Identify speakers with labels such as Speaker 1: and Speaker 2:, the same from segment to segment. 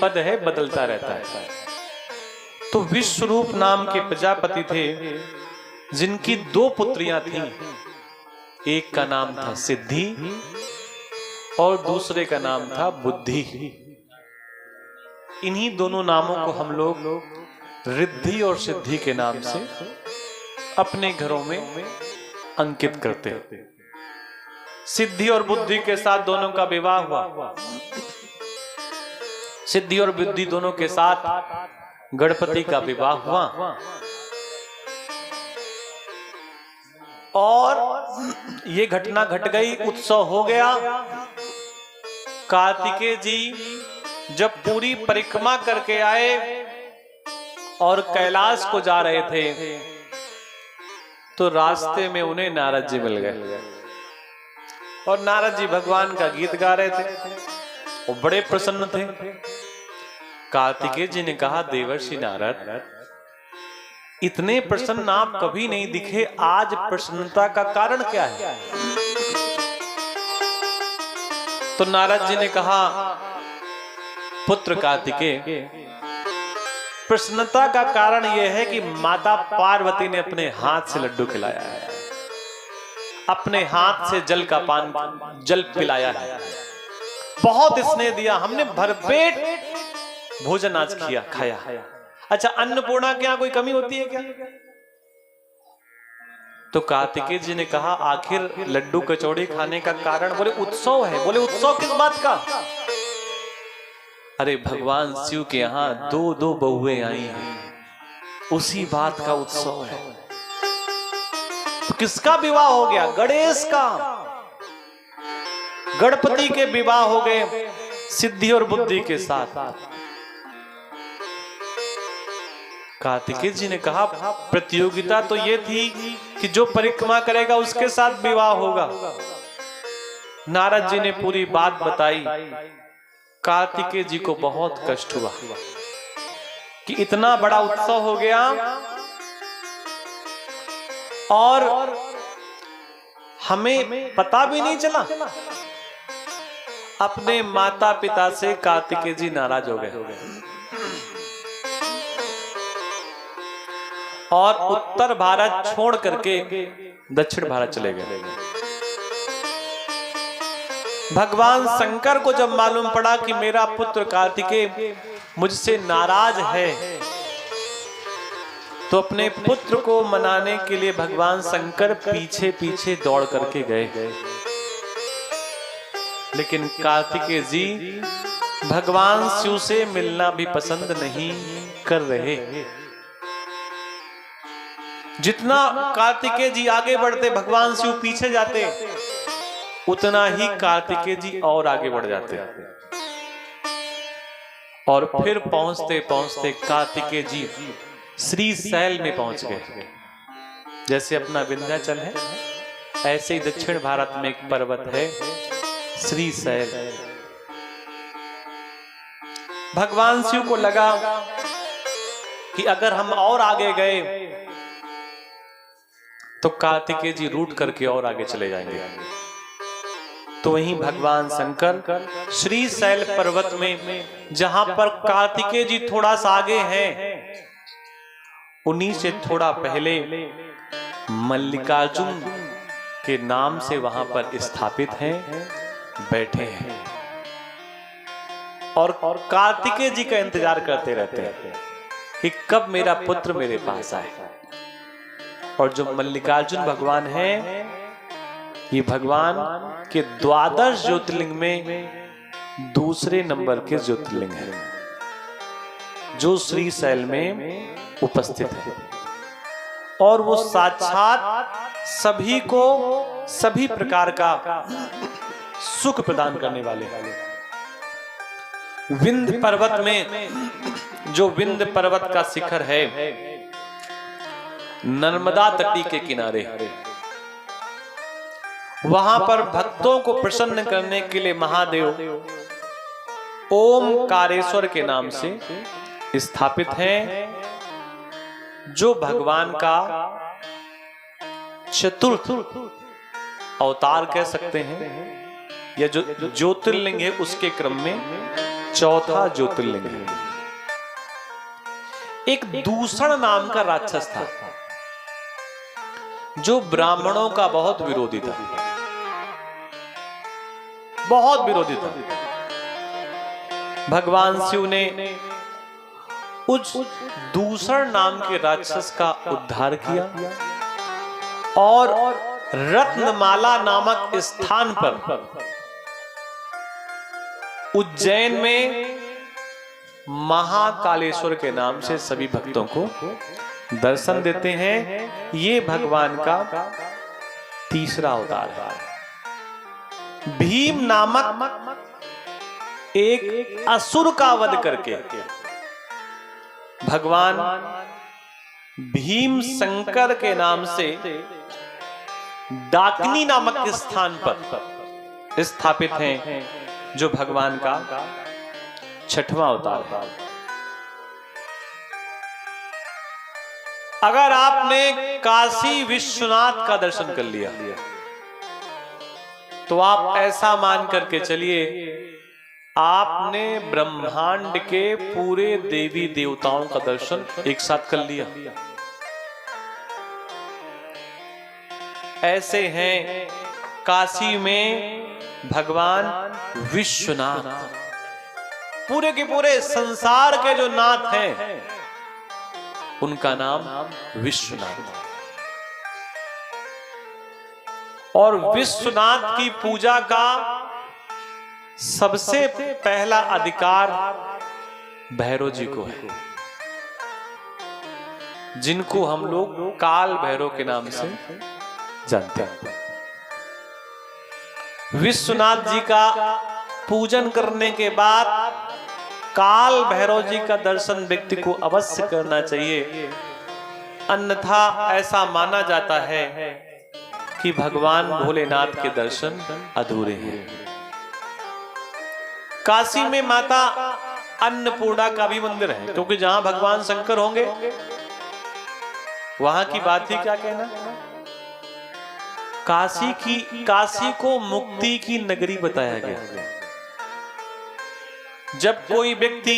Speaker 1: पद है बदलता रहता है। तो विश्वरूप नाम के प्रजापति थे जिनकी 2 पुत्रियां थीं। एक का नाम था सिद्धि और दूसरे का नाम था बुद्धि। इन्हीं दोनों नामों को हम लोग रिद्धि और सिद्धि के नाम से अपने घरों में अंकित करते हैं। सिद्धि और बुद्धि के साथ दोनों का विवाह हुआ। सिद्धि और बुद्धि दोनों के साथ गणपति का विवाह हुआ और ये घटना घट गई, उत्सव हो गया। कार्तिकेय जी जब पूरी परिक्रमा करके आए और कैलाश को जा रहे थे तो रास्ते में उन्हें नारद जी मिल गए और नारद जी भगवान का गीत गा रहे थे। वो बड़े प्रसन्न थे। कार्तिकेय जी ने कहा, देवर्षि नारद, इतने प्रसन्न आप कभी नहीं दिखे, आज प्रसन्नता का कारण क्या है? तो नारद जी ने कहा, पुत्र कार्तिकेय, प्रसन्नता का कारण यह है कि माता पार्वती ने अपने हाथ से लड्डू खिलाया है, अपने हाथ से जल पिलाया है, बहुत स्नेह दिया, हमने भरपेट भोजन आज खाया। अच्छा, अन्नपूर्णा के यहां कोई कमी होती है क्या? तो कार्तिकेय जी ने कहा, आखिर लड्डू कचौड़ी खाने का कारण? बोले उत्सव है। बोले उत्सव किस बात का? अरे भगवान शिव के यहाँ 2 बहुएं आई हैं, उसी बात का उत्सव है। तो किसका विवाह हो गया? गणेश का। गणपति के विवाह हो गए सिद्धि और बुद्धि के साथ। कार्तिकेय जी ने कहा, प्रतियोगिता तो ये थी कि जो परिक्रमा करेगा उसके साथ विवाह होगा। नारद जी ने पूरी बात बताई। कार्तिकेय जी को बहुत कष्ट हुआ कि इतना बड़ा उत्सव हो गया और हमें पता भी नहीं चला। अपने माता पिता से कार्तिकेय जी नाराज हो गए और उत्तर भारत छोड़ करके दक्षिण भारत चले गए। भगवान शंकर को जब मालूम पड़ा कि मेरा पुत्र कार्तिकेय मुझसे नाराज है, तो अपने पुत्र को मनाने के लिए भगवान शंकर पीछे पीछे दौड़ करके गए। लेकिन कार्तिकेय जी भगवान शिव से मिलना भी पसंद नहीं कर रहे। जितना कार्तिकेय जी आगे बढ़ते, भगवान शिव पीछे जाते, उतना ही कार्तिकेय जी और आगे बढ़ जाते। और फिर पहुंचते पहुंचते कार्तिकेय जी श्रीशैल में पहुंच गए। जैसे अपना विंध्याचल है, ऐसे ही दक्षिण भारत में एक पर्वत है श्रीशैल। भगवान शिव को लगा कि अगर हम और आगे गए तो कार्तिकेय जी रूठ करके और आगे चले जाएंगे। तो वहीं भगवान शंकर श्रीशैल पर्वत में, जहां पर कार्तिकेय जी थोड़ा सा आगे हैं, उन्हीं से थोड़ा पहले मल्लिकार्जुन के नाम से वहां पर स्थापित हैं, बैठे हैं और कार्तिकेय जी का इंतजार करते रहते हैं कि कब मेरा पुत्र मेरे पास आए। और जो मल्लिकार्जुन भगवान हैं, ये भगवान के 12 ज्योतिर्लिंग में दूसरे नंबर के ज्योतिर्लिंग हैं, जो श्रीशैल में उपस्थित है। और वो साक्षात सभी को सभी प्रकार का सुख प्रदान करने वाले हैं। विंध्य पर्वत में, जो विंध्य पर्वत का शिखर है, नर्मदा तटी के किनारे, वहां पर भक्तों को प्रसन्न करने के लिए महादेव ओमकारेश्वर के नाम से स्थापित हैं, जो भगवान का चतुर्थ अवतार कह सकते हैं, या जो ज्योतिर्लिंग है उसके क्रम में चौथा ज्योतिर्लिंग है। एक दूषण नाम का राक्षस था जो ब्राह्मणों का बहुत विरोधी था, बहुत विरोधी था। भगवान शिव ने उस दूषण नाम के राक्षस का उद्धार किया और रत्नमाला नामक स्थान पर उज्जैन में महाकालेश्वर के नाम से सभी भक्तों को दर्शन देते हैं। ये भगवान का तीसरा अवतार है। भीम नामक एक असुर का वध करके भगवान भीम शंकर के नाम से डाकिनी नामक स्थान पर स्थापित हैं, जो भगवान का छठवां अवतार है। अगर आपने काशी विश्वनाथ का दर्शन कर लिया तो आप ऐसा मान करके चलिए आपने ब्रह्मांड के पूरे देवी देवताओं का दर्शन एक साथ कर लिया। ऐसे हैं काशी में भगवान विश्वनाथ, पूरे के पूरे संसार के जो नाथ हैं उनका नाम विश्वनाथ। और विश्वनाथ की पूजा का सबसे पहला अधिकार भैरव जी को है, जिनको हम लोग काल भैरव के नाम से जानते हैं। विश्वनाथ जी का पूजन करने के बाद काल भैरव जी का दर्शन व्यक्ति को अवश्य करना चाहिए, अन्यथा ऐसा माना जाता है कि भगवान भोलेनाथ के दर्शन अधूरे हैं। काशी में माता अन्नपूर्णा का भी मंदिर है, क्योंकि जहां भगवान शंकर होंगे वहां की बात ही क्या कहना। काशी को मुक्ति की नगरी बताया गया। जब कोई व्यक्ति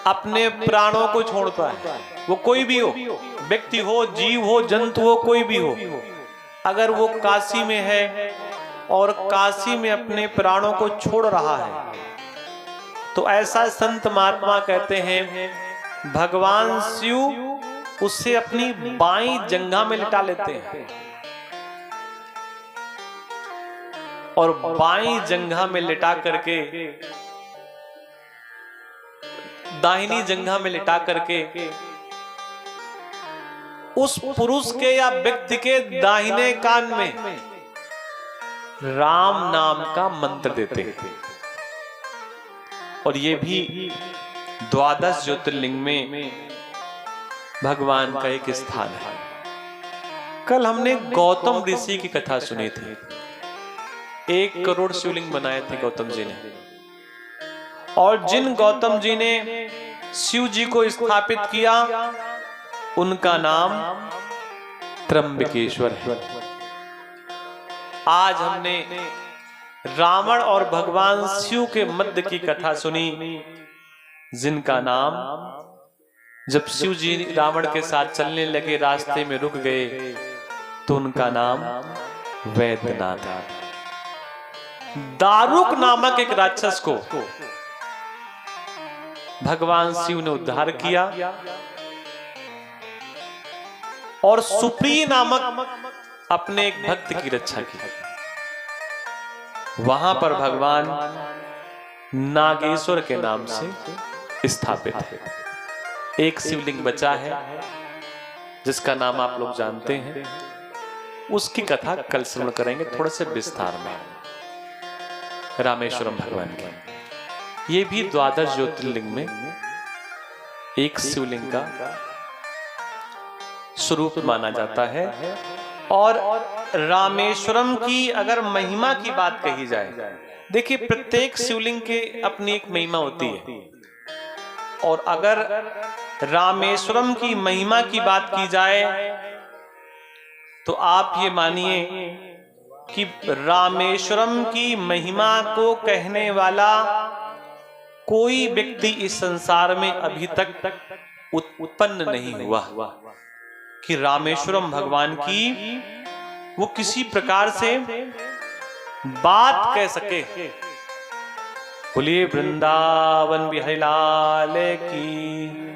Speaker 1: अपने प्राणों को छोड़ता है, वो कोई भी हो, व्यक्ति हो, जीव हो, जंतु हो, कोई भी हो, अगर वो काशी में है और काशी में अपने प्राणों को छोड़ रहा है तो ऐसा संत महात्मा कहते हैं भगवान शिव उससे अपनी बाईं जंघा में लिटा लेते हैं और बाईं जंघा में लिटा करके दाहिनी जंघा में लिटा करके उस पुरुष के या व्यक्ति के दाहिने कान में राम नाम का मंत्र देते हैं। और ये भी 12 ज्योतिर्लिंग में भगवान का एक स्थान है। कल हमने गौतम ऋषि की कथा सुनी थी। 1 करोड़ शिवलिंग बनाए थे गौतम जी ने, और जिन गौतम जी ने शिव जी को स्थापित किया उनका नाम त्र्यंबकेश्वर है। आज हमने रावण और भगवान शिव के मध्य की कथा सुनी, जिनका नाम, जब शिव जी रावण के साथ चलने लगे, रास्ते में रुक गए, तो उनका नाम वैद्यनाथ है। दारुक नामक एक राक्षस को भगवान शिव ने उद्धार किया और सुप्रिय नामक अपने एक भक्त की रक्षा की। वहां पर भगवान नागेश्वर के नाम से स्थापित है। एक शिवलिंग बचा है जिसका नाम आप लोग जानते हैं, उसकी कथा कल श्रवण करेंगे थोड़े से विस्तार में। रामेश्वरम भगवान की ये भी 12 ज्योतिर्लिंग में एक शिवलिंग का स्वरूप माना जाता है। और रामेश्वरम की अगर महिमा की बात कही जाए, देखिए प्रत्येक शिवलिंग के अपनी एक महिमा होती है, और अगर रामेश्वरम की महिमा की बात की जाए तो आप ये मानिए कि रामेश्वरम की महिमा को कहने वाला कोई व्यक्ति इस संसार में अभी तक उत्पन्न नहीं हुआ कि रामेश्वरम भगवान की वो किसी प्रकार से बात कह सके। बोलिए वृंदावन बिहारी लाल की।